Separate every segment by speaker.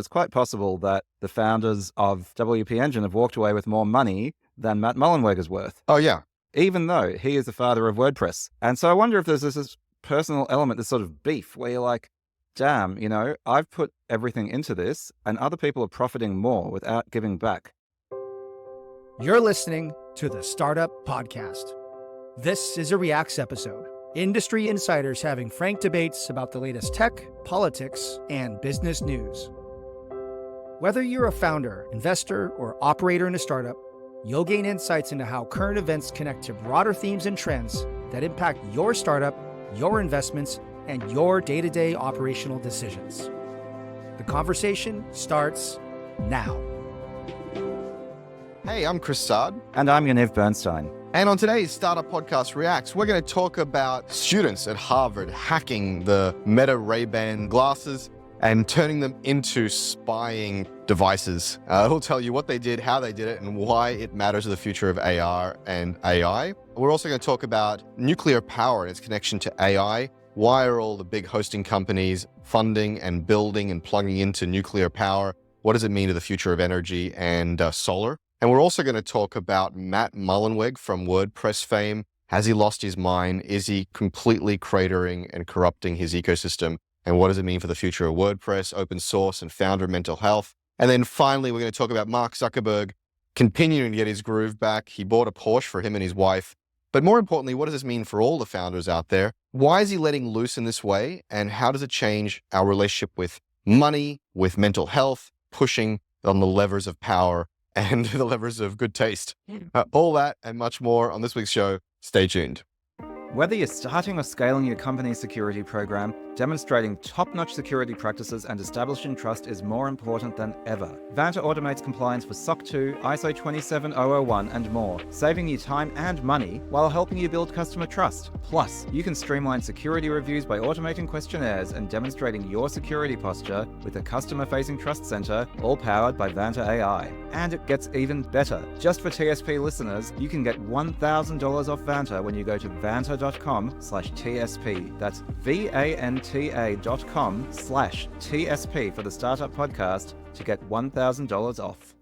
Speaker 1: It's quite possible that the founders of WP Engine have walked away with more money than Matt Mullenweg is worth.
Speaker 2: Oh, yeah.
Speaker 1: Even though he is the father of WordPress. And so I wonder if there's this personal element, this sort of beef where you're like, damn, I've put everything into this and other people are profiting more without giving back.
Speaker 3: You're listening to the Startup Podcast. This is a Reacts episode. Industry insiders having frank debates about the latest tech, politics, and business news. Whether you're a founder, investor, or operator in a startup, you'll gain insights into how current events connect to broader themes and trends that impact your startup, your investments, and your day-to-day operational decisions. The conversation starts now.
Speaker 2: Hey, I'm Chris Sard.
Speaker 1: And I'm Yaniv Bernstein.
Speaker 2: And on today's Startup Podcast Reacts, we're going to talk about students at Harvard hacking the Meta Ray-Ban glasses and turning them into spying devices. We'll tell you what they did, how they did it, and why it matters to the future of AR and AI. We're also going to talk about nuclear power and its connection to AI. Why are all the big hosting companies funding and building and plugging into nuclear power? What does it mean to the future of energy and solar? And we're also going to talk about Matt Mullenweg from WordPress fame. Has he lost his mind? Is he completely cratering and corrupting his ecosystem? And what does it mean for the future of WordPress, open source, and founder mental health? And then finally, we're going to talk about Mark Zuckerberg continuing to get his groove back. He bought a Porsche for him and his wife. But more importantly, what does this mean for all the founders out there? Why is he letting loose in this way? And how does it change our relationship with money, with mental health, pushing on the levers of power and the levers of good taste? All that and much more on this week's show. Stay tuned.
Speaker 1: Whether you're starting or scaling your company's security program, demonstrating top-notch security practices and establishing trust is more important than ever. Vanta automates compliance for SOC 2, ISO 27001, and more, saving you time and money while helping you build customer trust. Plus, you can streamline security reviews by automating questionnaires and demonstrating your security posture with a customer-facing trust center, all powered by Vanta AI. And it gets even better. Just for TSP listeners, you can get $1,000 off Vanta when you go to vanta.com/TSP. That's VANTA.com/TSP for the Startup Podcast to get $1,000 off.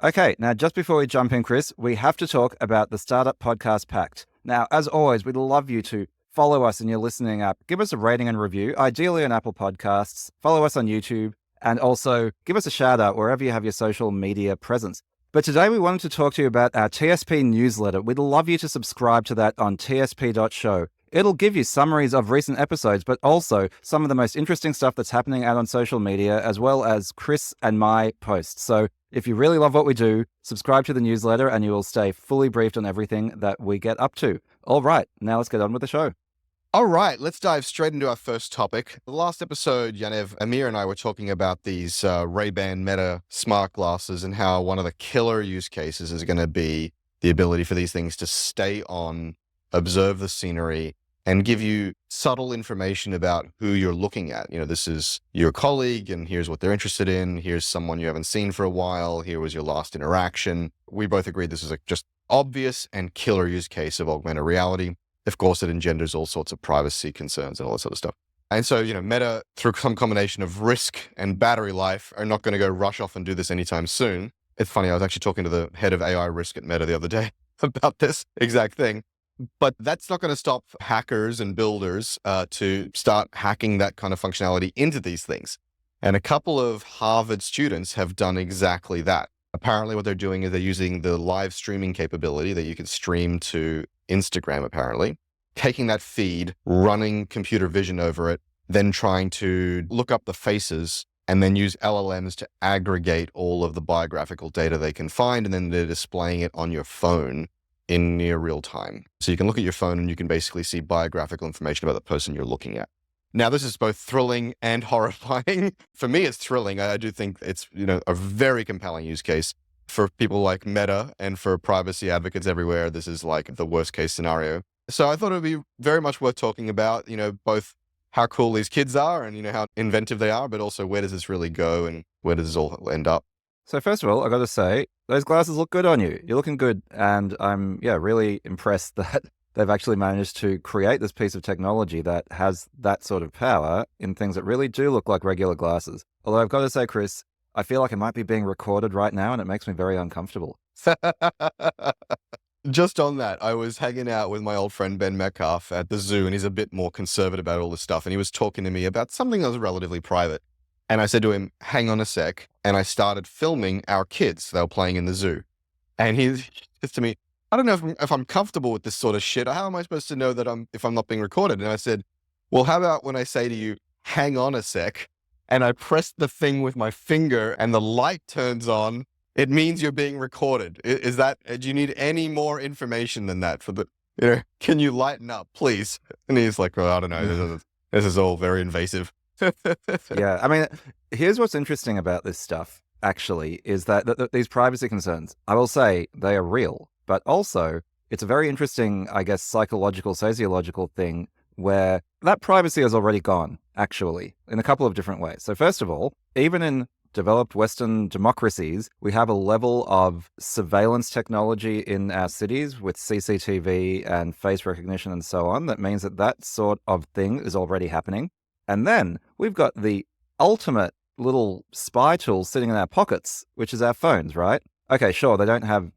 Speaker 1: Okay, now just before we jump in, Chris, we have to talk about the Startup Podcast Pact. Now, as always, we'd love you to follow us in your listening app. Give us a rating and review, ideally on Apple Podcasts. Follow us on YouTube. And also give us a shout out wherever you have your social media presence. But today we wanted to talk to you about our TSP newsletter. We'd love you to subscribe to that on tsp.show. It'll give you summaries of recent episodes, but also some of the most interesting stuff that's happening out on social media, as well as Chris and my posts. So if you really love what we do, subscribe to the newsletter and you will stay fully briefed on everything that we get up to. All right, now let's get on with the show.
Speaker 2: All right, let's dive straight into our first topic. The last episode, Yaniv, Amir and I were talking about these Ray-Ban Meta smart glasses and how one of the killer use cases is going to be the ability for these things to stay on, observe the scenery, and give you subtle information about who you're looking at. This is your colleague, and here's what they're interested in. Here's someone you haven't seen for a while. Here was your last interaction. We both agreed this is a just obvious and killer use case of augmented reality. Of course, it engenders all sorts of privacy concerns and all that sort of stuff. And so, Meta, through some combination of risk and battery life, are not going to go rush off and do this anytime soon. It's funny, I was actually talking to the head of AI risk at Meta the other day about this exact thing. But that's not going to stop hackers and builders to start hacking that kind of functionality into these things. And a couple of Harvard students have done exactly that. Apparently what they're doing is they're using the live streaming capability that you can stream to Instagram, apparently, taking that feed, running computer vision over it, then trying to look up the faces and then use LLMs to aggregate all of the biographical data they can find. And then they're displaying it on your phone in near real time. So you can look at your phone and you can basically see biographical information about the person you're looking at. Now, this is both thrilling and horrifying. For me, it's thrilling. I do think it's, a very compelling use case. For people like Meta and for privacy advocates everywhere, this is like the worst case scenario. So I thought it would be very much worth talking about, both how cool these kids are and, how inventive they are, but also where does this really go and where does this all end up?
Speaker 1: So first of all, I got to say, those glasses look good on you. You're looking good. And I'm, really impressed that they've actually managed to create this piece of technology that has that sort of power in things that really do look like regular glasses. Although I've got to say, Chris, I feel like I might be being recorded right now, and it makes me very uncomfortable.
Speaker 2: Just on that, I was hanging out with my old friend Ben Metcalf at the zoo, and he's a bit more conservative about all this stuff. And he was talking to me about something that was relatively private. And I said to him, hang on a sec. And I started filming our kids. They were playing in the zoo. And he says to me, I don't know if I'm comfortable with this sort of shit. How am I supposed to know that if I'm not being recorded? And I said, well, how about when I say to you, hang on a sec, and I press the thing with my finger and the light turns on, it means you're being recorded. Is that, do you need any more information than that can you lighten up, please? And he's like, well, I don't know. This is all very invasive.
Speaker 1: Yeah. I mean, here's what's interesting about this stuff, actually, is that these privacy concerns, I will say they are real, but also it's a very interesting, I guess, psychological, sociological thing where that privacy has already gone, actually, in a couple of different ways. So first of all, even in developed Western democracies, we have a level of surveillance technology in our cities with CCTV and face recognition and so on. That means that sort of thing is already happening. And then we've got the ultimate little spy tool sitting in our pockets, which is our phones, right? Okay, sure, they have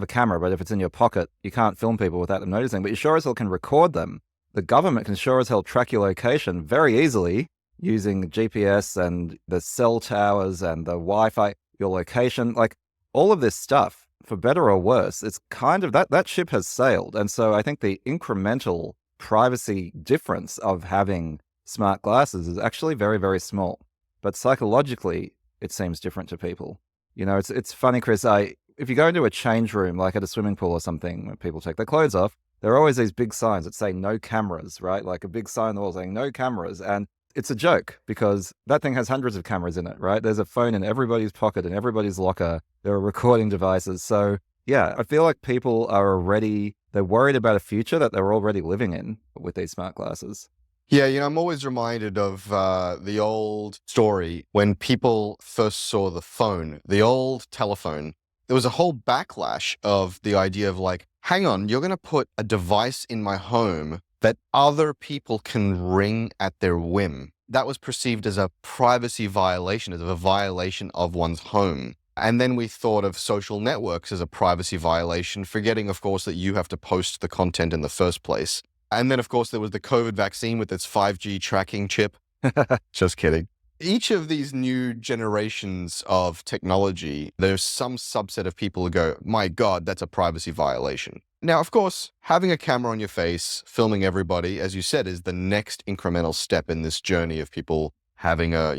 Speaker 1: a camera, but if it's in your pocket, you can't film people without them noticing, but you sure as hell can record them. The government can sure as hell track your location very easily using GPS and the cell towers and the Wi-Fi, your location, like all of this stuff, for better or worse, it's kind of that ship has sailed. And so I think the incremental privacy difference of having smart glasses is actually very, very small. But psychologically, it seems different to people. You know, it's funny, Chris, if you go into a change room, like at a swimming pool or something, where people take their clothes off, there are always these big signs that say no cameras, right? Like a big sign on the wall saying no cameras. And it's a joke because that thing has hundreds of cameras in it, right? There's a phone in everybody's pocket, in everybody's locker. There are recording devices. So yeah, I feel like people are they're worried about a future that they're already living in with these smart glasses.
Speaker 2: Yeah, I'm always reminded of the old story when people first saw the phone, the old telephone. There was a whole backlash of the idea of like, hang on, you're going to put a device in my home that other people can ring at their whim. That was perceived as a privacy violation, as a violation of one's home. And then we thought of social networks as a privacy violation, forgetting, of course, that you have to post the content in the first place. And then, of course, there was the COVID vaccine with its 5G tracking chip. Just kidding. Each of these new generations of technology, there's some subset of people who go, my God, that's a privacy violation. Now, of course, having a camera on your face, filming everybody, as you said, is the next incremental step in this journey of people having a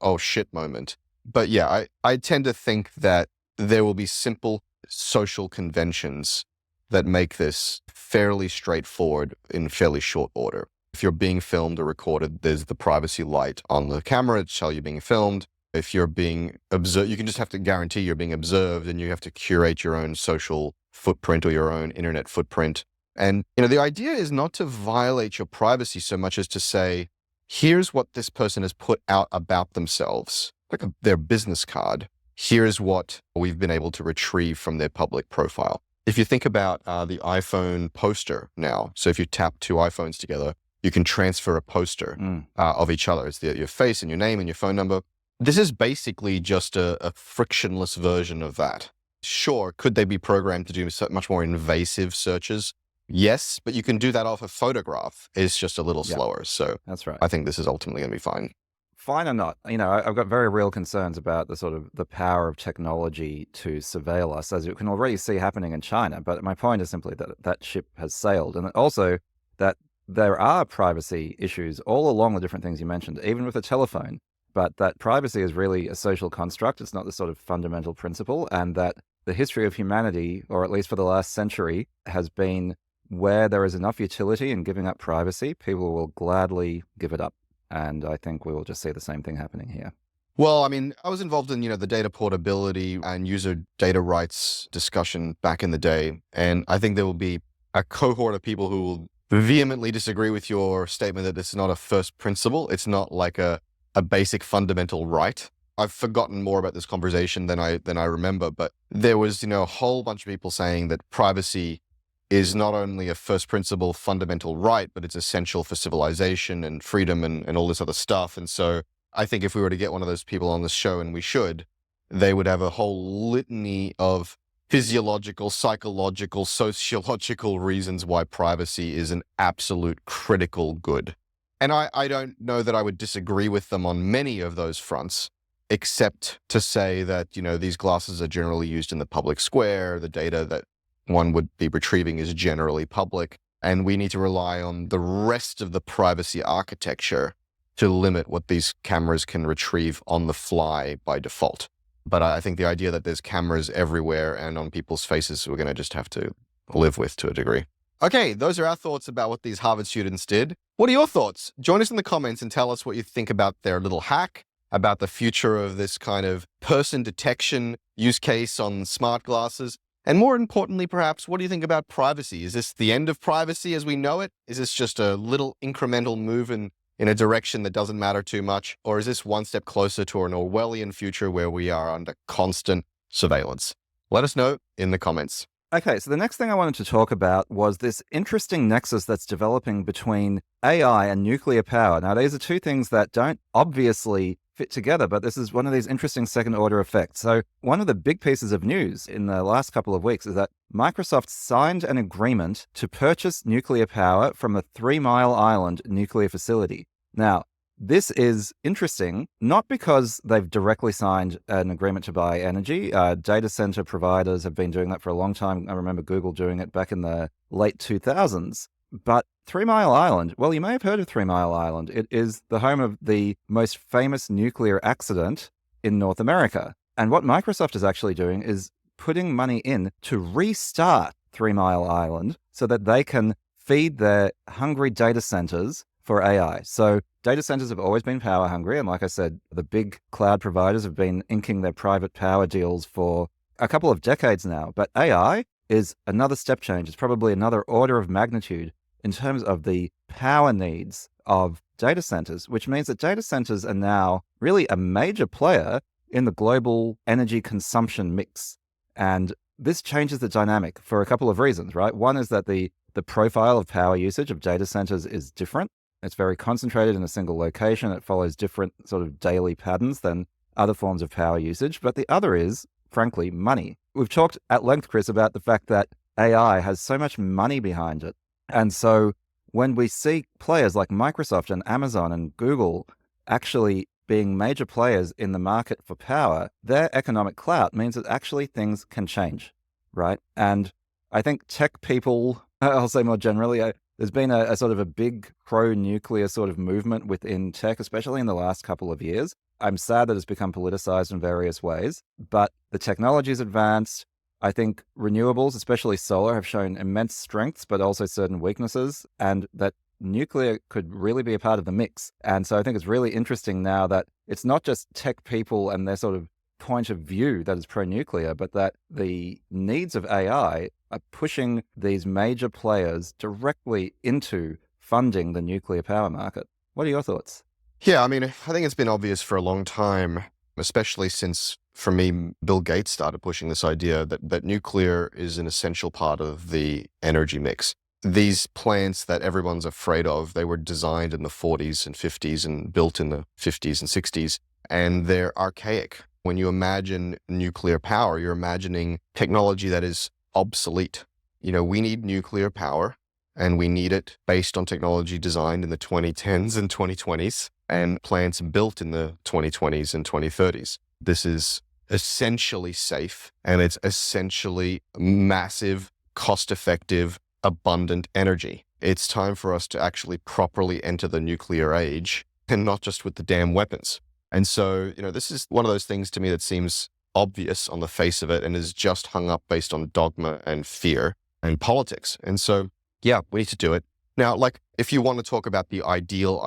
Speaker 2: oh shit moment. But yeah, I tend to think that there will be simple social conventions that make this fairly straightforward in fairly short order. If you're being filmed or recorded, there's the privacy light on the camera to tell you being filmed. If you're being observed, you can just have to guarantee you're being observed, and you have to curate your own social footprint or your own internet footprint. And, the idea is not to violate your privacy so much as to say, here's what this person has put out about themselves, like their business card. Here's what we've been able to retrieve from their public profile. If you think about the iPhone poster now, so if you tap two iPhones together, you can transfer a poster of each other. It's your face and your name and your phone number. This is basically just a frictionless version of that. Sure, could they be programmed to do much more invasive searches? Yes, but you can do that off a photograph. It's just a little slower. So
Speaker 1: that's right.
Speaker 2: I think this is ultimately going to be fine.
Speaker 1: Fine or not, I've got very real concerns about the power of technology to surveil us, as you can already see happening in China. But my point is simply that ship has sailed. And also that there are privacy issues all along the different things you mentioned, even with a telephone. But that privacy is really a social construct. It's not the sort of fundamental principle. And that the history of humanity, or at least for the last century, has been where there is enough utility in giving up privacy, people will gladly give it up. And I think we will just see the same thing happening here.
Speaker 2: Well, I was involved in, the data portability and user data rights discussion back in the day. And I think there will be a cohort of people who will vehemently disagree with your statement that this is not a first principle. It's not like a basic fundamental right. I've forgotten more about this conversation than I remember, but there was, a whole bunch of people saying that privacy is not only a first principle fundamental right, but it's essential for civilization and freedom and all this other stuff. And so I think if we were to get one of those people on the show, and we should, they would have a whole litany of physiological, psychological, sociological reasons why privacy is an absolute critical good. And I don't know that I would disagree with them on many of those fronts, except to say that, these glasses are generally used in the public square. The data that one would be retrieving is generally public. And we need to rely on the rest of the privacy architecture to limit what these cameras can retrieve on the fly by default. But I think the idea that there's cameras everywhere and on people's faces, we're going to just have to live with to a degree. Okay, those are our thoughts about what these Harvard students did. What are your thoughts? Join us in the comments and tell us what you think about their little hack, about the future of this kind of person detection use case on smart glasses. And more importantly, perhaps, what do you think about privacy? Is this the end of privacy as we know it? Is this just a little incremental move in a direction that doesn't matter too much? Or is this one step closer to an Orwellian future where we are under constant surveillance? Let us know in the comments.
Speaker 1: Okay, so the next thing I wanted to talk about was this interesting nexus that's developing between AI and nuclear power. Now, these are two things that don't obviously fit together, but this is one of these interesting second-order effects. So one of the big pieces of news in the last couple of weeks is that Microsoft signed an agreement to purchase nuclear power from the 3 Mile Island nuclear facility. Now, this is interesting, not because they've directly signed an agreement to buy energy. Data center providers have been doing that for a long time. I remember Google doing it back in the late 2000s. But 3 Mile Island, well, you may have heard of 3 Mile Island. It is the home of the most famous nuclear accident in North America. And what Microsoft is actually doing is putting money in to restart 3 Mile Island so that they can feed their hungry data centers for AI. So data centers have always been power hungry. And like I said, the big cloud providers have been inking their private power deals for a couple of decades now. But AI is another step change. It's probably another order of magnitude in terms of the power needs of data centers, which means that data centers are now really a major player in the global energy consumption mix. And this changes the dynamic for a couple of reasons, right? One is that the profile of power usage of data centers is different. It's very concentrated in a single location. It follows different sort of daily patterns than other forms of power usage. But the other is, frankly, money. We've talked at length, Chris, about the fact that AI has so much money behind it. And so when we see players like Microsoft and Amazon and Google actually being major players in the market for power, their economic clout means that actually things can change, right? And I think tech people, I'll say more generally, there's been a sort of a big pro-nuclear sort of movement within tech, especially in the last couple of years. I'm sad that it's become politicized in various ways, but the technology's advanced. I think renewables, especially solar, have shown immense strengths, but also certain weaknesses, and that nuclear could really be a part of the mix. And so I think it's really interesting now that it's not just tech people and their sort of point of view that is pro-nuclear, but that the needs of AI are pushing these major players directly into funding the nuclear power market. What are your thoughts?
Speaker 2: Yeah, I mean, I think it's been obvious for a long time, especially since, for me, Bill Gates started pushing this idea that nuclear is an essential part of the energy mix. These plants that everyone's afraid of, they were designed in the 40s and 50s and built in the 50s and 60s, and they're archaic. When you imagine nuclear power, you're imagining technology that is obsolete. We need nuclear power, and we need it based on technology designed in the 2010s and 2020s and plants built in the 2020s and 2030s. This is essentially safe, and it's essentially massive, cost-effective, abundant energy. It's time for us to actually properly enter the nuclear age, and not just with the damn weapons. And so, this is one of those things to me that seems obvious on the face of it and is just hung up based on dogma and fear and politics. And so, yeah, we need to do it. Now, if you want to talk about the ideal,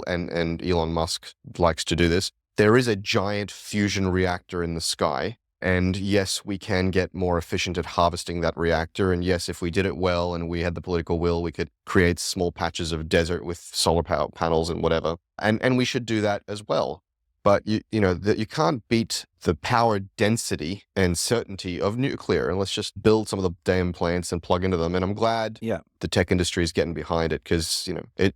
Speaker 2: and Elon Musk likes to do this, there is a giant fusion reactor in the sky. And yes, we can get more efficient at harvesting that reactor. And yes, if we did it well and we had the political will, we could create small patches of desert with solar power panels and whatever. And we should do that as well. But you can't beat the power density and certainty of nuclear. And let's just build some of the damn plants and plug into them. And I'm glad the tech industry is getting behind it, because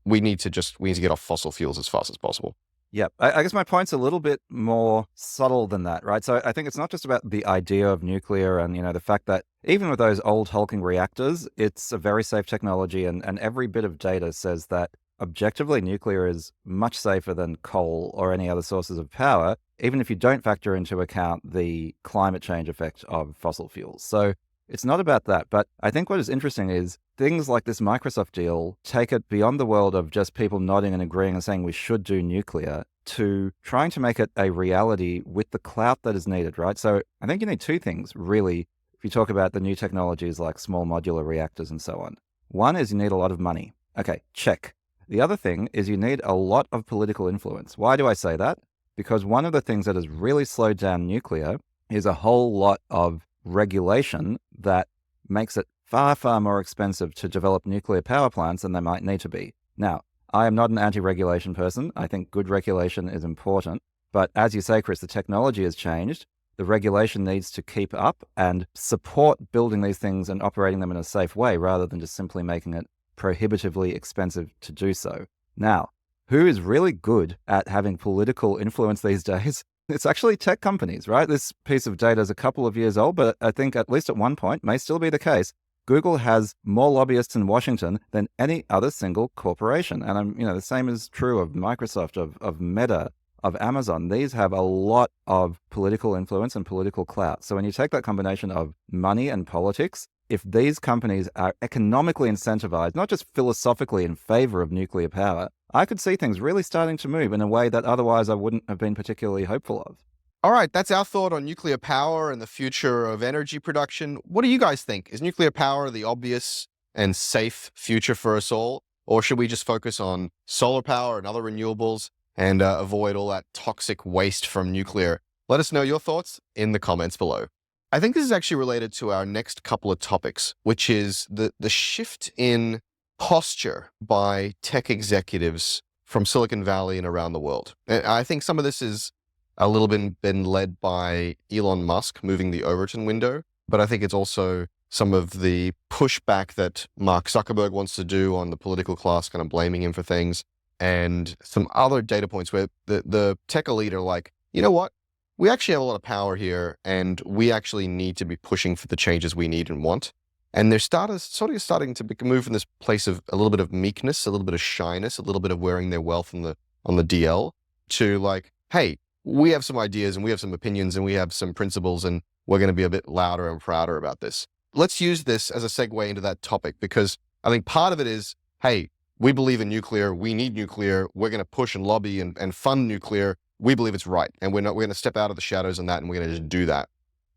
Speaker 2: we need to get off fossil fuels as fast as possible.
Speaker 1: Yeah, I guess my point's a little bit more subtle than that, right? So I think it's not just about the idea of nuclear and, the fact that even with those old hulking reactors, it's a very safe technology, and every bit of data says that objectively nuclear is much safer than coal or any other sources of power, even if you don't factor into account the climate change effect of fossil fuels. So it's not about that. But I think what is interesting is things like this Microsoft deal take it beyond the world of just people nodding and agreeing and saying we should do nuclear to trying to make it a reality with the clout that is needed, right? So I think you need two things, really, if you talk about the new technologies like small modular reactors and so on. One is you need a lot of money. Okay, check. The other thing is you need a lot of political influence. Why do I say that? Because one of the things that has really slowed down nuclear is a whole lot of regulation that makes it far, far more expensive to develop nuclear power plants than they might need to be. Now, I am not an anti-regulation person. I think good regulation is important. But as you say, Chris, the technology has changed. The regulation needs to keep up and support building these things and operating them in a safe way rather than just simply making it prohibitively expensive to do so. Now, who is really good at having political influence these days? It's actually tech companies, right? This piece of data is a couple of years old, but I think at least at one point may still be the case. Google has more lobbyists in Washington than any other single corporation. And the same is true of Microsoft, of Meta, of Amazon. These have a lot of political influence and political clout. So when you take that combination of money and politics, if these companies are economically incentivized, not just philosophically in favor of nuclear power, I could see things really starting to move in a way that otherwise I wouldn't have been particularly hopeful of.
Speaker 2: All right, that's our thought on nuclear power and the future of energy production. What do you guys think? Is nuclear power the obvious and safe future for us all? Or should we just focus on solar power and other renewables and avoid all that toxic waste from nuclear? Let us know your thoughts in the comments below. I think this is actually related to our next couple of topics, which is the shift in posture by tech executives from Silicon Valley and around the world. And I think some of this is a little bit been led by Elon Musk moving the Overton window, but I think it's also some of the pushback that Mark Zuckerberg wants to do on the political class, kind of blaming him for things, and some other data points where the tech elite are like, you know what? We actually have a lot of power here, and we actually need to be pushing for the changes we need and want. And they're starting to move from this place of a little bit of meekness, a little bit of shyness, a little bit of wearing their wealth on the DL, to like, hey, we have some ideas and we have some opinions and we have some principles, and we're going to be a bit louder and prouder about this. Let's use this as a segue into that topic, because I think part of it is, hey, we believe in nuclear, we need nuclear, we're going to push and lobby and fund nuclear. We believe it's right, and we're going to step out of the shadows on that, and we're going to just do that.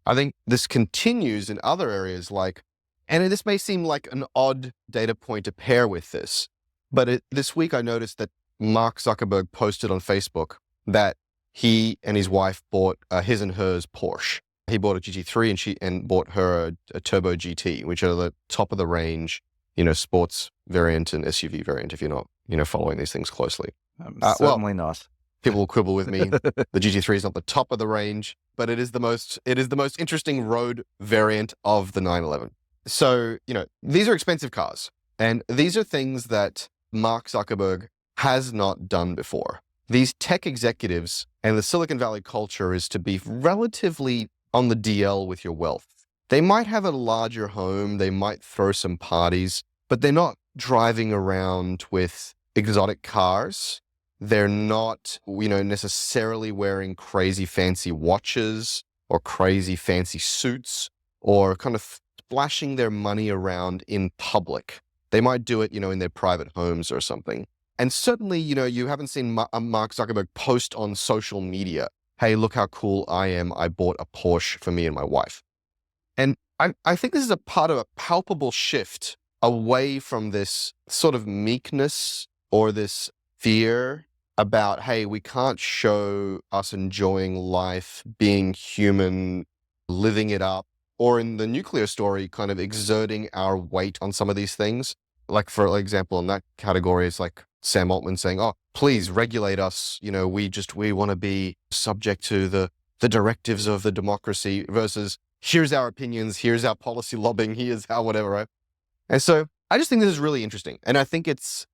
Speaker 2: I think this continues in other areas and this may seem like an odd data point to pair with this, but this week I noticed that Mark Zuckerberg posted on Facebook that he and his wife bought his and hers Porsche. He bought a GT3 and bought her a Turbo GT, which are the top of the range, sports variant and SUV variant, if you're not, following these things closely.
Speaker 1: Certainly not.
Speaker 2: People will quibble with me. The GT3 is not the top of the range, but it is the most interesting road variant of the 911. So, these are expensive cars, and these are things that Mark Zuckerberg has not done before. These tech executives and the Silicon Valley culture is to be relatively on the DL with your wealth. They might have a larger home, they might throw some parties, but they're not driving around with exotic cars. They're not, necessarily wearing crazy fancy watches or crazy fancy suits or kind of splashing their money around in public. They might do it, in their private homes or something. And certainly, you haven't seen Mark Zuckerberg post on social media, hey, look how cool I am. I bought a Porsche for me and my wife. And I think this is a part of a palpable shift away from this sort of meekness or this fear about, hey, we can't show us enjoying life, being human, living it up, or in the nuclear story, kind of exerting our weight on some of these things. Like, for example, in that category, it's like Sam Altman saying, oh, please regulate us. We want to be subject to the directives of the democracy versus here's our opinions, here's our policy lobbying, here's our whatever, right? And so I just think this is really interesting. And I think it's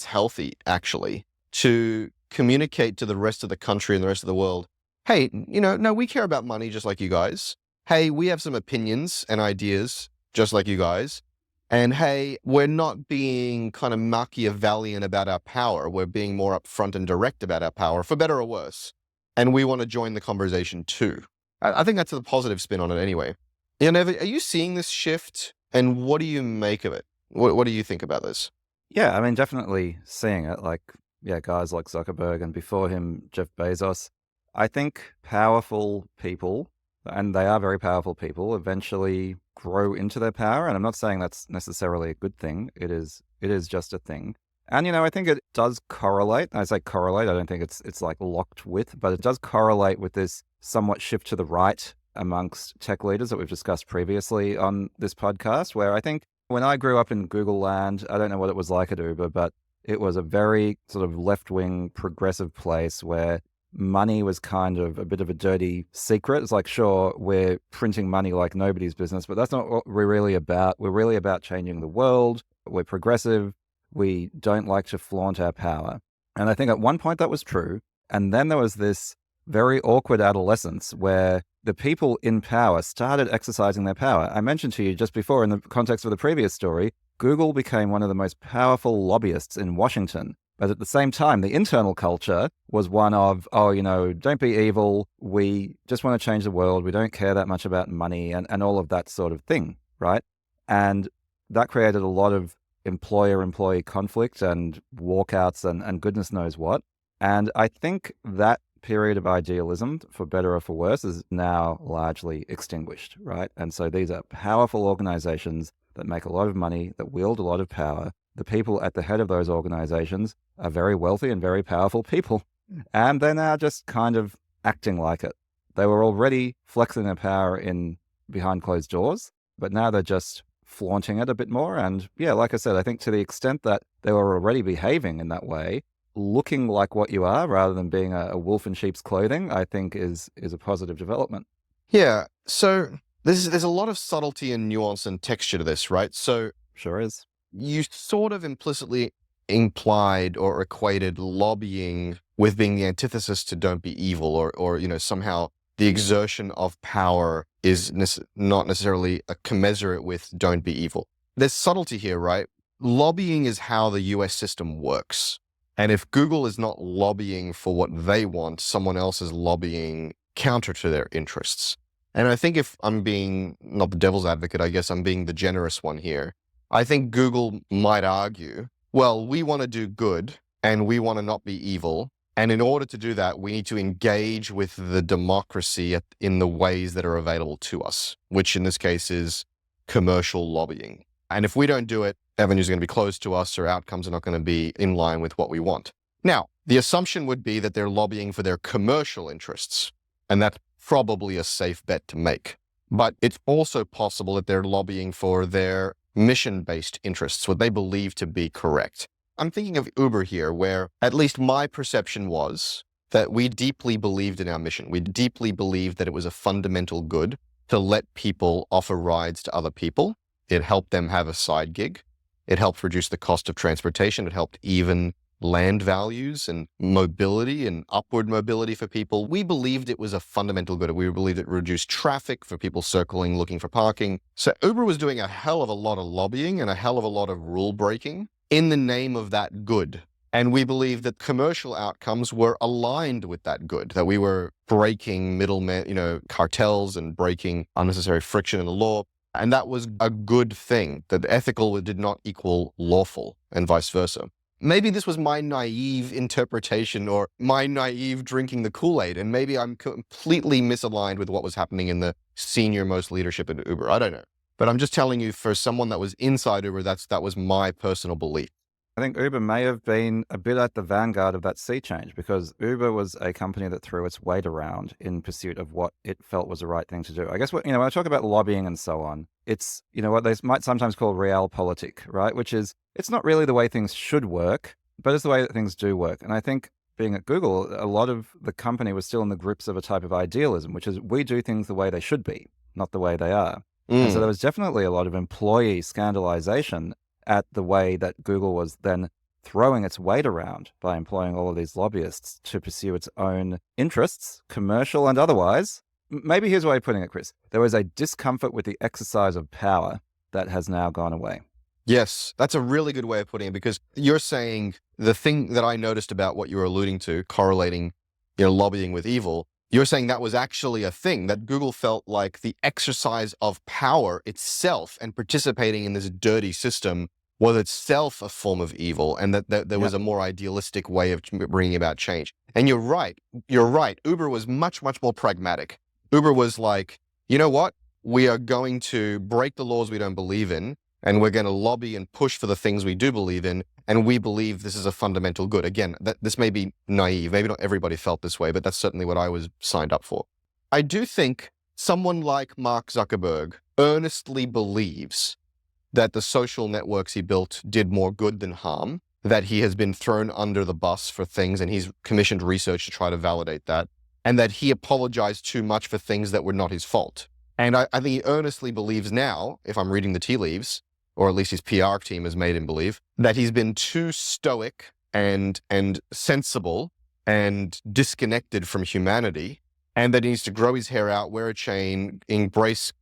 Speaker 2: healthy, actually, to communicate to the rest of the country and the rest of the world, hey, no, we care about money just like you guys. Hey, we have some opinions and ideas just like you guys. And hey, we're not being kind of Machiavellian about our power. We're being more upfront and direct about our power, for better or worse. And we want to join the conversation too. I think that's the positive spin on it anyway. Yaniv, are you seeing this shift? And what do you make of it? What do you think about this?
Speaker 1: Yeah, I mean, definitely seeing it. Like, yeah, guys like Zuckerberg and before him, Jeff Bezos. I think powerful people, and they are very powerful people, eventually grow into their power. And I'm not saying that's necessarily a good thing. It is just a thing. And, I think it does correlate. I say correlate. I don't think it's like locked with, but it does correlate with this somewhat shift to the right amongst tech leaders that we've discussed previously on this podcast, where I think when I grew up in Google land, I don't know what it was like at Uber, but it was a very sort of left-wing progressive place where money was kind of a bit of a dirty secret. It's like, sure, we're printing money like nobody's business, but that's not what we're really about. We're really about changing the world. We're progressive. We don't like to flaunt our power. And I think at one point that was true. And then there was this very awkward adolescence where the people in power started exercising their power. I mentioned to you just before in the context of the previous story, Google became one of the most powerful lobbyists in Washington. But at the same time, the internal culture was one of, don't be evil. We just want to change the world. We don't care that much about money and all of that sort of thing, right? And that created a lot of employer-employee conflict and walkouts and goodness knows what. And I think that period of idealism, for better or for worse, is now largely extinguished, right? And so these are powerful organizations that make a lot of money, that wield a lot of power. The people at the head of those organizations are very wealthy and very powerful people. And they're now just kind of acting like it. They were already flexing their power in behind closed doors, but now they're just flaunting it a bit more. And yeah, like I said, I think to the extent that they were already behaving in that way, looking like what you are rather than being a wolf in sheep's clothing, I think is a positive development.
Speaker 2: Yeah. So there's a lot of subtlety and nuance and texture to this, right? So
Speaker 1: Sure is.
Speaker 2: You sort of implicitly implied or equated lobbying with being the antithesis to don't be evil, or somehow the exertion of power is not necessarily a commensurate with don't be evil. There's subtlety here, right? Lobbying is how the US system works. And if Google is not lobbying for what they want, someone else is lobbying counter to their interests. And I think if I'm being not the devil's advocate, I guess I'm being the generous one here. I think Google might argue, well, we want to do good and we want to not be evil. And in order to do that, we need to engage with the democracy in the ways that are available to us, which in this case is commercial lobbying. And if we don't do it, avenues are going to be closed to us or outcomes are not going to be in line with what we want. Now, the assumption would be that they're lobbying for their commercial interests, and that's probably a safe bet to make. But it's also possible that they're lobbying for their mission-based interests, what they believe to be correct. I'm thinking of Uber here, where at least my perception was that we deeply believed in our mission. We deeply believed that it was a fundamental good to let people offer rides to other people. It helped them have a side gig. It helped reduce the cost of transportation. It helped even land values and mobility and upward mobility for people. We believed it was a fundamental good. We believed it reduced traffic for people circling, looking for parking. So Uber was doing a hell of a lot of lobbying and a hell of a lot of rule breaking in the name of that good. And we believed that commercial outcomes were aligned with that good, that we were breaking middlemen, cartels and breaking unnecessary friction in the law. And that was a good thing, that ethical did not equal lawful and vice versa. Maybe this was my naive interpretation or my naive drinking the Kool-Aid, and maybe I'm completely misaligned with what was happening in the senior most leadership at Uber. I don't know. But I'm just telling you, for someone that was inside Uber, that was my personal belief.
Speaker 1: I think Uber may have been a bit at the vanguard of that sea change, because Uber was a company that threw its weight around in pursuit of what it felt was the right thing to do. I guess when I talk about lobbying and so on, it's what they might sometimes call realpolitik, right? Which is, it's not really the way things should work, but it's the way that things do work. And I think being at Google, a lot of the company was still in the grips of a type of idealism, which is we do things the way they should be, not the way they are. And so there was definitely a lot of employee scandalization at the way that Google was then throwing its weight around by employing all of these lobbyists to pursue its own interests, commercial and otherwise. Maybe here's a way of putting it, Chris. There was a discomfort with the exercise of power that has now gone away.
Speaker 2: Yes, that's a really good way of putting it, because you're saying the thing that I noticed about what you were alluding to, correlating, lobbying with evil, you're saying that was actually a thing, that Google felt like the exercise of power itself and participating in this dirty system was itself a form of evil, and that there was a more idealistic way of bringing about change. And you're right. Uber was much, much more pragmatic. Uber was like, you know what? We are going to break the laws we don't believe in, and we're going to lobby and push for the things we do believe in, and we believe this is a fundamental good. Again, this may be naive. Maybe not everybody felt this way, but that's certainly what I was signed up for. I do think someone like Mark Zuckerberg earnestly believes that the social networks he built did more good than harm, that he has been thrown under the bus for things, and he's commissioned research to try to validate that, and that he apologized too much for things that were not his fault. And I think he earnestly believes now, if I'm reading the tea leaves, or at least his PR team has made him believe, that he's been too stoic and sensible and disconnected from humanity, and that he needs to grow his hair out, wear a chain, embrace,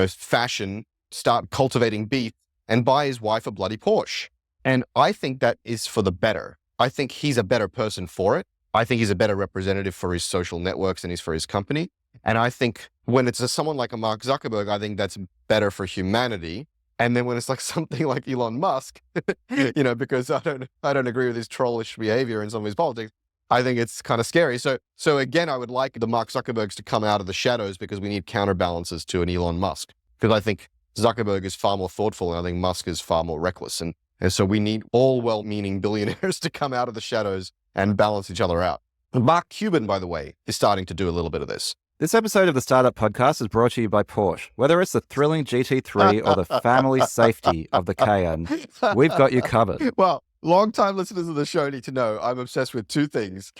Speaker 2: fashion, start cultivating beef, and buy his wife a bloody Porsche. And I think that is for the better. I think he's a better person for it. I think he's a better representative for his social networks than he's for his company. And I think when it's someone like a Mark Zuckerberg, I think that's better for humanity. And then when it's like something like Elon Musk, because I don't agree with his trollish behavior in some of his politics, I think it's kind of scary. So again, I would like the Mark Zuckerbergs to come out of the shadows, because we need counterbalances to an Elon Musk. Because I think Zuckerberg is far more thoughtful, and I think Musk is far more reckless. And so we need all well-meaning billionaires to come out of the shadows and balance each other out. Mark Cuban, by the way, is starting to do a little bit of this.
Speaker 1: This episode of the Startup Podcast is brought to you by Porsche. Whether it's the thrilling GT3 or the family safety of the Cayenne, we've got you covered.
Speaker 2: Well, long-time listeners of the show need to know I'm obsessed with two things: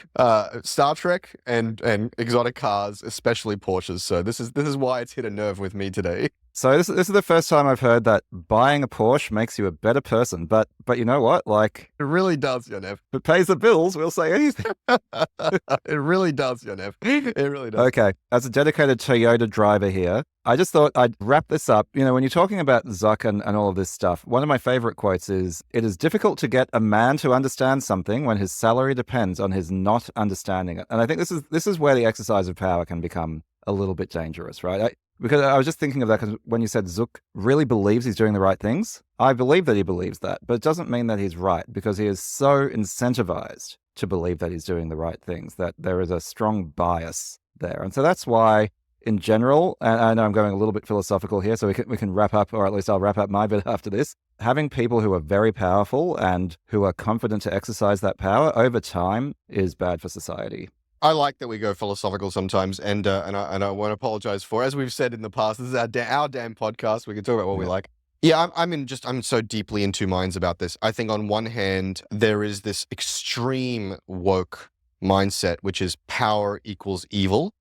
Speaker 2: Star Trek and exotic cars, especially Porsches. So this is why it's hit a nerve with me today.
Speaker 1: So this is the first time I've heard that buying a Porsche makes you a better person. But you know what? Like,
Speaker 2: it really does, Yaniv.
Speaker 1: If it pays the bills, we'll say anything.
Speaker 2: It really does, Yaniv. It really does.
Speaker 1: Okay. As a dedicated Toyota driver here, I just thought I'd wrap this up. When you're talking about Zuck and all of this stuff, one of my favorite quotes is, "It is difficult to get a man to understand something when his salary depends on his not understanding it." And I think this is where the exercise of power can become a little bit dangerous, right? Because I was just thinking of that, because when you said Zuck really believes he's doing the right things, I believe that he believes that, but it doesn't mean that he's right, because he is so incentivized to believe that he's doing the right things that there is a strong bias there. And so that's why, in general, and I know I'm going a little bit philosophical here, so we can wrap up, or at least I'll wrap up my bit after this. Having people who are very powerful and who are confident to exercise that power over time is bad for society.
Speaker 2: I like that we go philosophical sometimes, and I want to apologize for, as we've said in the past, this is our damn podcast. We can talk about what we like. Yeah, I'm so deeply in two minds about this. I think on one hand, there is this extreme woke mindset, which is power equals evil,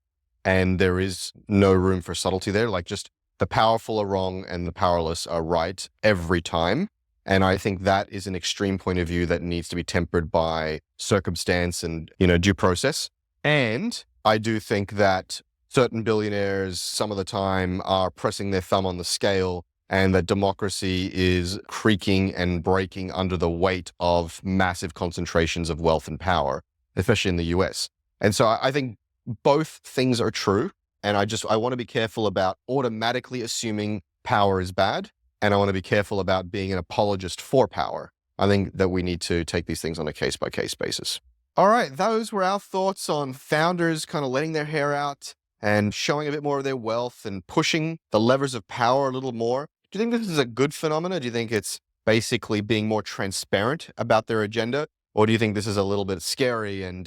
Speaker 2: and there is no room for subtlety there. Like, just the powerful are wrong and the powerless are right every time. And I think that is an extreme point of view that needs to be tempered by circumstance and, due process. And I do think that certain billionaires some of the time are pressing their thumb on the scale, and that democracy is creaking and breaking under the weight of massive concentrations of wealth and power, especially in the US. And so I think both things are true. And I want to be careful about automatically assuming power is bad. And I want to be careful about being an apologist for power. I think that we need to take these things on a case-by-case basis. All right, those were our thoughts on founders kind of letting their hair out and showing a bit more of their wealth and pushing the levers of power a little more. Do you think this is a good phenomenon? Do you think it's basically being more transparent about their agenda? Or do you think this is a little bit scary and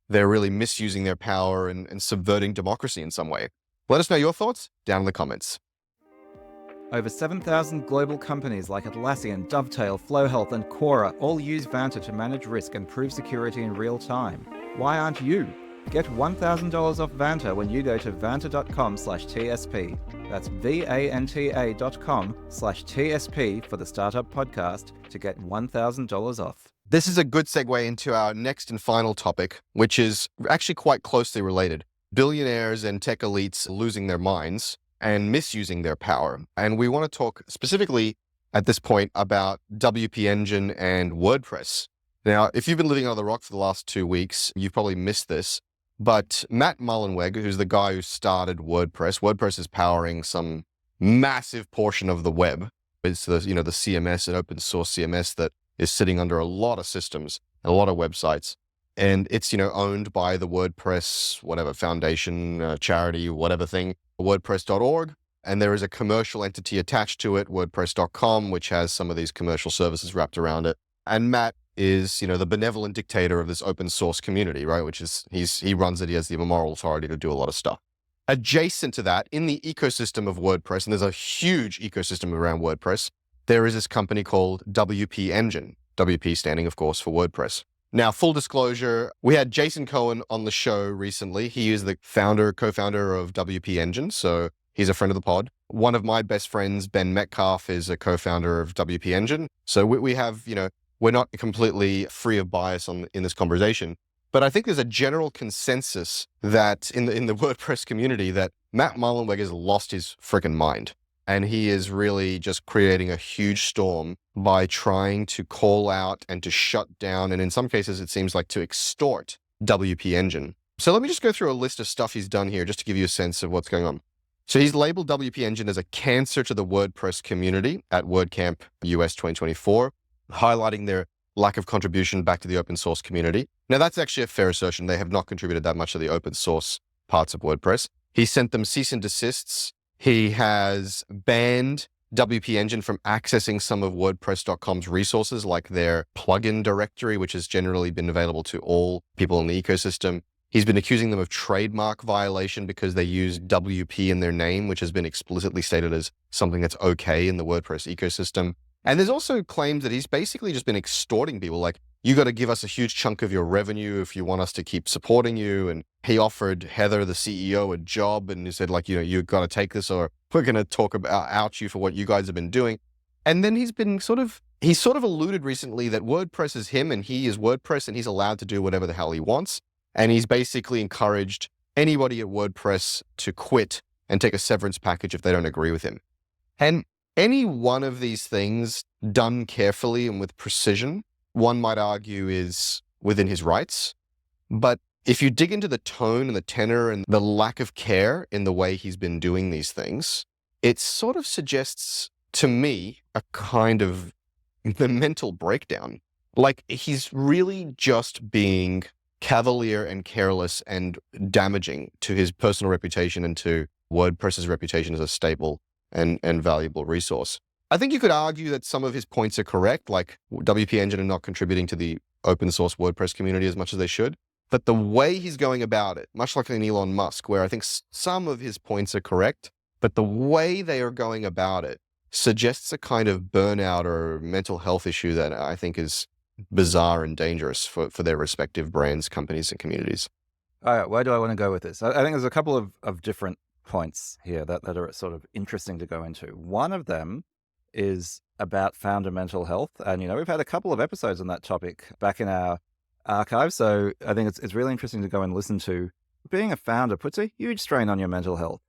Speaker 2: they're really misusing their power and subverting democracy in some way? Let us know your thoughts down in the comments.
Speaker 1: Over 7,000 global companies like Atlassian, Dovetail, Flow Health, and Quora all use Vanta to manage risk and prove security in real time. Why aren't you? Get $1,000 off Vanta when you go to vanta.com/TSP. That's VANTA.com/TSP for the Startup Podcast to get $1,000 off.
Speaker 2: This is a good segue into our next and final topic, which is actually quite closely related. Billionaires and tech elites losing their minds and misusing their power. And we want to talk specifically at this point about WP Engine and WordPress. Now, if you've been living under the rock for the last 2 weeks, you've probably missed this. But Matt Mullenweg, who's the guy who started WordPress, WordPress is powering some massive portion of the web. It's the CMS, an open source CMS that is sitting under a lot of systems and a lot of websites. And it's, owned by the WordPress, whatever, foundation, charity, whatever thing, WordPress.org. And there is a commercial entity attached to it, WordPress.com, which has some of these commercial services wrapped around it. And Matt is, the benevolent dictator of this open source community, right? Which is, he runs it, he has the moral authority to do a lot of stuff. Adjacent to that, in the ecosystem of WordPress, and there's a huge ecosystem around WordPress, there is this company called WP Engine, WP standing, of course, for WordPress. Now, full disclosure, we had Jason Cohen on the show recently. He is the co-founder of WP Engine, so he's a friend of the pod. One of my best friends, Ben Metcalf, is a co-founder of WP Engine. So we have, we're not completely free of bias in this conversation. But I think there's a general consensus that in the WordPress community that Matt Mullenweg has lost his freaking mind. And he is really just creating a huge storm by trying to call out and to shut down, and in some cases, it seems like to extort WP Engine. So let me just go through a list of stuff he's done here just to give you a sense of what's going on. So he's labeled WP Engine as a cancer to the WordPress community at WordCamp US 2024, highlighting their lack of contribution back to the open source community. Now, that's actually a fair assertion. They have not contributed that much to the open source parts of WordPress. He sent them cease and desists. He has banned WP Engine from accessing some of WordPress.com's resources, like their plugin directory, which has generally been available to all people in the ecosystem. He's been accusing them of trademark violation because they use WP in their name, which has been explicitly stated as something that's okay in the WordPress ecosystem. And there's also claims that he's basically just been extorting people, like, you got to give us a huge chunk of your revenue if you want us to keep supporting you. And he offered Heather, the CEO, a job, and he said, like, you've got to take this or we're going to talk about out you for what you guys have been doing. And then he's sort of alluded recently that WordPress is him and he is WordPress and he's allowed to do whatever the hell he wants. And he's basically encouraged anybody at WordPress to quit and take a severance package if they don't agree with him. And any one of these things done carefully and with precision, one might argue is within his rights. But if you dig into the tone and the tenor and the lack of care in the way he's been doing these things, it sort of suggests to me a kind of the mental breakdown. Like, he's really just being cavalier and careless and damaging to his personal reputation and to WordPress's reputation as a stable and valuable resource. I think you could argue that some of his points are correct, like WP Engine are not contributing to the open source WordPress community as much as they should. But the way he's going about it, much like an Elon Musk, where I think some of his points are correct, but the way they are going about it suggests a kind of burnout or mental health issue that I think is bizarre and dangerous for their respective brands, companies, and communities.
Speaker 1: All right, where do I want to go with this? I think there's a couple of different points here that are sort of interesting to go into. One of them is about founder mental health. And, we've had a couple of episodes on that topic back in our archive. So I think it's really interesting to go and listen to. Being a founder puts a huge strain on your mental health.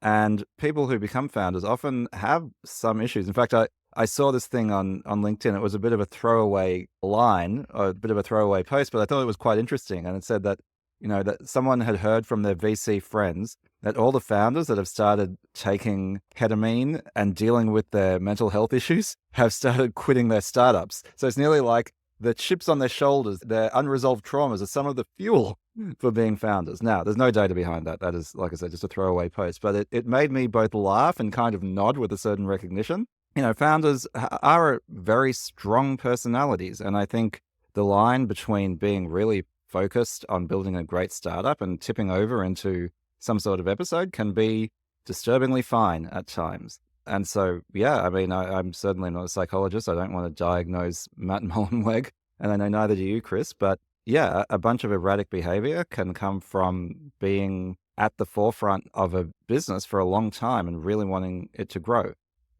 Speaker 1: And people who become founders often have some issues. In fact, I saw this thing on LinkedIn. It was a bit of a throwaway line, or a bit of a throwaway post, but I thought it was quite interesting. And it said that, that someone had heard from their VC friends that all the founders that have started taking ketamine and dealing with their mental health issues have started quitting their startups. So it's nearly like the chips on their shoulders, their unresolved traumas are some of the fuel for being founders. Now, there's no data behind that. That is, like I said, just a throwaway post. But it made me both laugh and kind of nod with a certain recognition. Founders are very strong personalities. And I think the line between being really focused on building a great startup and tipping over into some sort of episode can be disturbingly fine at times. And so, yeah, I mean, I'm certainly not a psychologist. I don't want to diagnose Matt Mullenweg, and I know neither do you, Chris. But yeah, a bunch of erratic behavior can come from being at the forefront of a business for a long time and really wanting it to grow.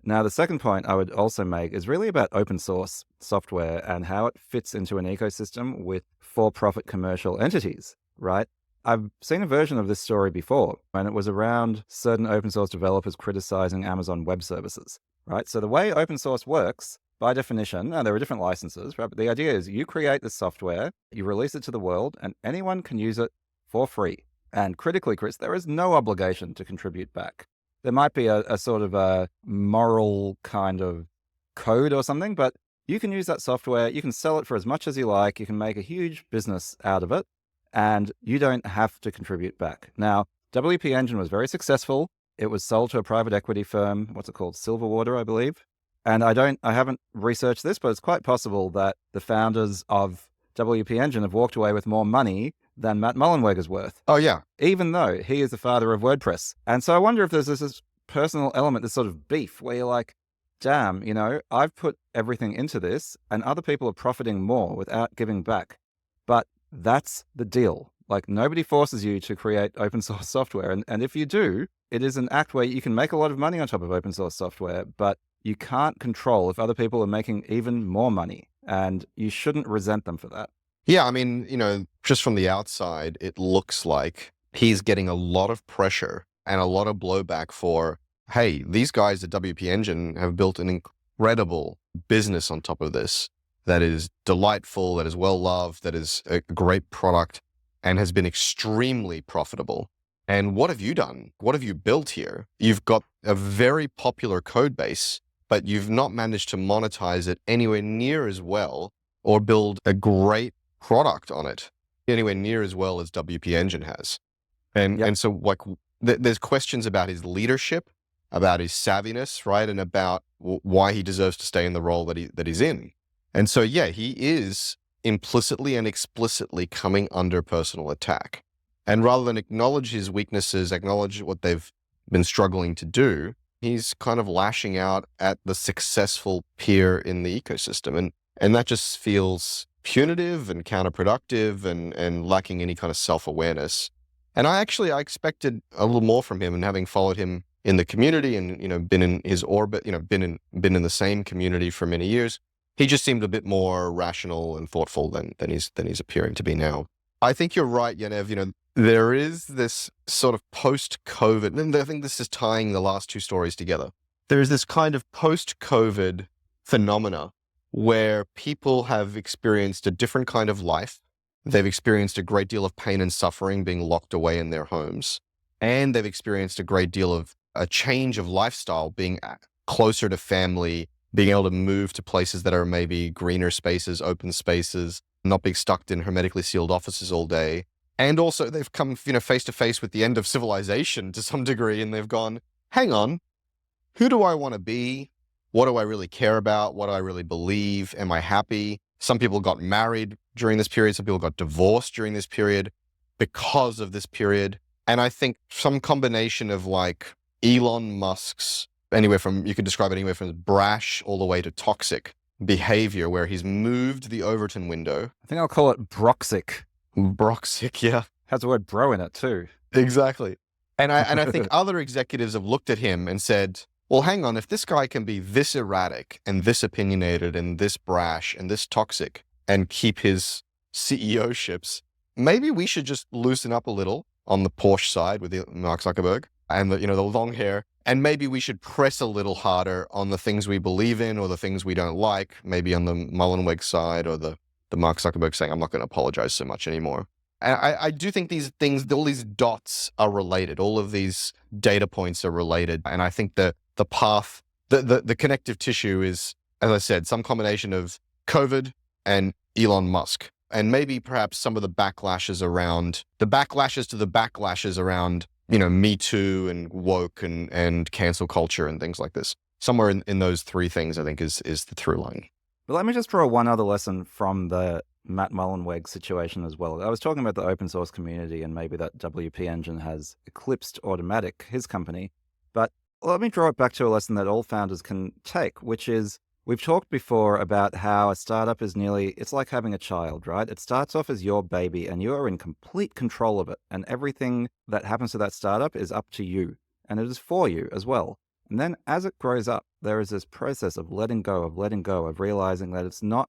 Speaker 1: Now, the second point I would also make is really about open source software and how it fits into an ecosystem with for-profit commercial entities, right? I've seen a version of this story before, and it was around certain open source developers criticizing Amazon Web Services, right? So the way open source works, by definition, and there are different licenses, right? But the idea is you create the software, you release it to the world, and anyone can use it for free. And critically, Chris, there is no obligation to contribute back. There might be a sort of a moral kind of code or something, but you can use that software, you can sell it for as much as you like, you can make a huge business out of it, and you don't have to contribute back. Now, WP Engine was very successful. It was sold to a private equity firm, what's it called? Silverwater, I believe. And I haven't researched this, but it's quite possible that the founders of WP Engine have walked away with more money than Matt Mullenweg is worth.
Speaker 2: Oh, yeah.
Speaker 1: Even though he is the father of WordPress. And so I wonder if there's this personal element, this sort of beef where you're like, damn, I've put everything into this and other people are profiting more without giving back. But that's the deal. Like, nobody forces you to create open source software. And if you do, it is an act where you can make a lot of money on top of open source software, but you can't control if other people are making even more money. And you shouldn't resent them for that.
Speaker 2: Yeah, I mean, just from the outside, it looks like he's getting a lot of pressure and a lot of blowback for, hey, these guys at WP Engine have built an incredible business on top of this that is delightful, that is well-loved, that is a great product, and has been extremely profitable. And what have you done? What have you built here? You've got a very popular code base, but you've not managed to monetize it anywhere near as well or build a great product on it anywhere near as well as WP Engine has. And so like there's questions about his leadership, about his savviness, right? And about why he deserves to stay in the role that he's in. And so, yeah, he is implicitly and explicitly coming under personal attack. And rather than acknowledge his weaknesses, acknowledge what they've been struggling to do, he's kind of lashing out at the successful peer in the ecosystem. And that just feels punitive and counterproductive and lacking any kind of self-awareness. And I expected a little more from him, and having followed him in the community and, been in his orbit, been in the same community for many years, he just seemed a bit more rational and thoughtful than he's appearing to be now. I think you're right, Yaniv. There is this sort of post-COVID, and I think this is tying the last two stories together. There's this kind of post-COVID phenomena where people have experienced a different kind of life. They've experienced a great deal of pain and suffering being locked away in their homes. And they've experienced a great deal of a change of lifestyle, being closer to family, being able to move to places that are maybe greener spaces, open spaces, not being stuck in hermetically sealed offices all day. And also they've come, face to face with the end of civilization to some degree, and they've gone, hang on, who do I want to be? What do I really care about? What do I really believe? Am I happy? Some people got married during this period. Some people got divorced during this period because of this period. And I think some combination of like Elon Musk's, you could describe it anywhere from brash all the way to toxic behavior, where he's moved the Overton window.
Speaker 1: I think I'll call it broxic.
Speaker 2: Broxic, yeah.
Speaker 1: Has the word bro in it too.
Speaker 2: Exactly. And I think other executives have looked at him and said, well, hang on, if this guy can be this erratic and this opinionated and this brash and this toxic and keep his CEO-ships, maybe we should just loosen up a little on the Porsche side with Mark Zuckerberg and the long hair. And maybe we should press a little harder on the things we believe in or the things we don't like, maybe on the Mullenweg side or the Mark Zuckerberg saying, I'm not going to apologize so much anymore. And I do think these things, all these dots are related. All of these data points are related. And I think that the path, the connective tissue is, as I said, some combination of COVID and Elon Musk. And maybe perhaps some of the backlashes to the backlashes around, Me Too and woke and cancel culture and things like this. Somewhere in those three things, I think, is the through line.
Speaker 1: But let me just draw one other lesson from the Matt Mullenweg situation as well. I was talking about the open source community and maybe that WP Engine has eclipsed Automatic, his company. But let me draw it back to a lesson that all founders can take, which is, we've talked before about how a startup is it's like having a child, right? It starts off as your baby and you are in complete control of it. And everything that happens to that startup is up to you. And it is for you as well. And then as it grows up, there is this process of letting go, of realizing that it's not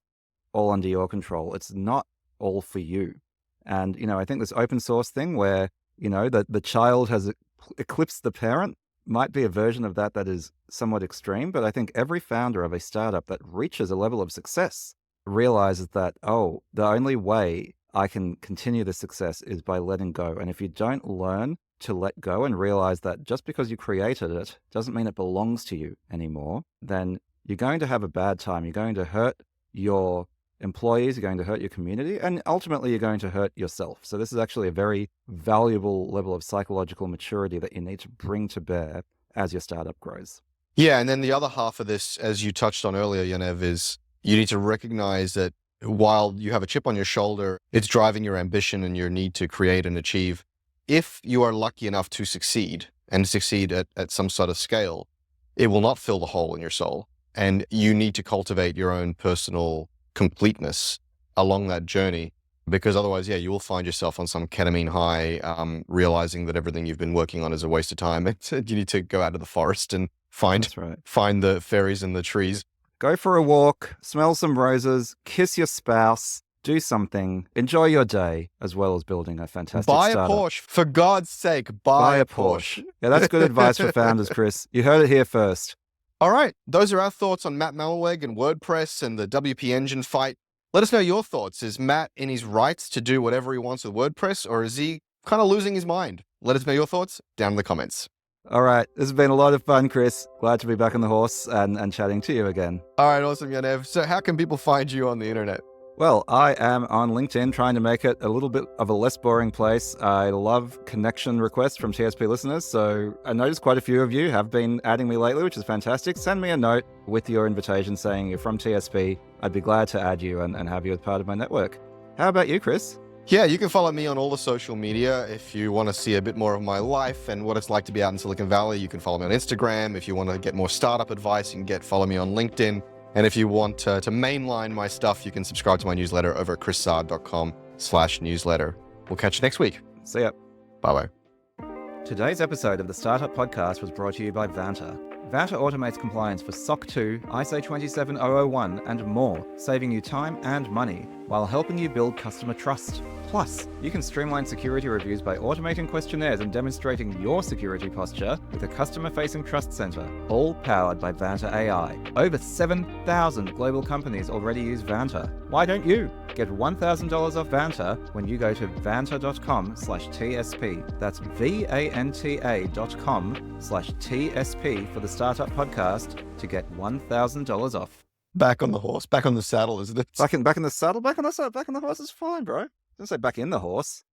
Speaker 1: all under your control. It's not all for you. And, I think this open source thing where, the child has eclipsed the parent might be a version of that is somewhat extreme. But I think every founder of a startup that reaches a level of success realizes that, the only way I can continue the success is by letting go. And if you don't learn to let go and realize that just because you created it doesn't mean it belongs to you anymore, then you're going to have a bad time. You're going to hurt your employees, you're going to hurt your community, and ultimately you're going to hurt yourself. So this is actually a very valuable level of psychological maturity that you need to bring to bear as your startup grows.
Speaker 2: Yeah, and then the other half of this, as you touched on earlier, Yaniv, is you need to recognize that while you have a chip on your shoulder, it's driving your ambition and your need to create and achieve. If you are lucky enough to succeed and succeed at some sort of scale, it will not fill the hole in your soul. And you need to cultivate your own personal completeness along that journey, because otherwise, you will find yourself on some ketamine high, realizing that everything you've been working on is a waste of time. You need to go out of the forest and find the fairies in the trees.
Speaker 1: Go for a walk, smell some roses, kiss your spouse, do something, enjoy your day, as well as building a fantastic
Speaker 2: startup.
Speaker 1: Buy
Speaker 2: a Porsche. For God's sake, buy a Porsche.
Speaker 1: Yeah, that's good advice for founders, Chris. You heard it here first.
Speaker 2: All right. Those are our thoughts on Matt Mullenweg and WordPress and the WP Engine fight. Let us know your thoughts. Is Matt in his rights to do whatever he wants with WordPress, or is he kind of losing his mind? Let us know your thoughts down in the comments.
Speaker 1: All right. This has been a lot of fun, Chris. Glad to be back on the horse and chatting to you again.
Speaker 2: All right. Awesome, Yaniv. So how can people find you on the internet?
Speaker 1: Well, I am on LinkedIn trying to make it a little bit of a less boring place. I love connection requests from TSP listeners, so I noticed quite a few of you have been adding me lately, which is fantastic. Send me a note with your invitation saying you're from TSP. I'd be glad to add you and have you as part of my network. How about you, Chris?
Speaker 2: Yeah, you can follow me on all the social media. If you want to see a bit more of my life and what it's like to be out in Silicon Valley, you can follow me on Instagram. If you want to get more startup advice, you can follow me on LinkedIn. And if you want to mainline my stuff, you can subscribe to my newsletter over at chrissaad.com/newsletter. We'll catch you next week.
Speaker 1: See ya.
Speaker 2: Bye-bye.
Speaker 1: Today's episode of the Startup Podcast was brought to you by Vanta. Vanta automates compliance for SOC 2, ISO 27001, and more, saving you time and money while helping you build customer trust. Plus, you can streamline security reviews by automating questionnaires and demonstrating your security posture with a customer-facing trust center, all powered by Vanta AI. Over 7,000 global companies already use Vanta. Why don't you? Get $1,000 off Vanta when you go to vanta.com/TSP. That's VANTA.com/TSP for the Startup Podcast to get $1,000 off.
Speaker 2: Back on the horse, back on the saddle, isn't it?
Speaker 1: Back in the saddle, back on the horse is fine, bro. Don't say back in the horse.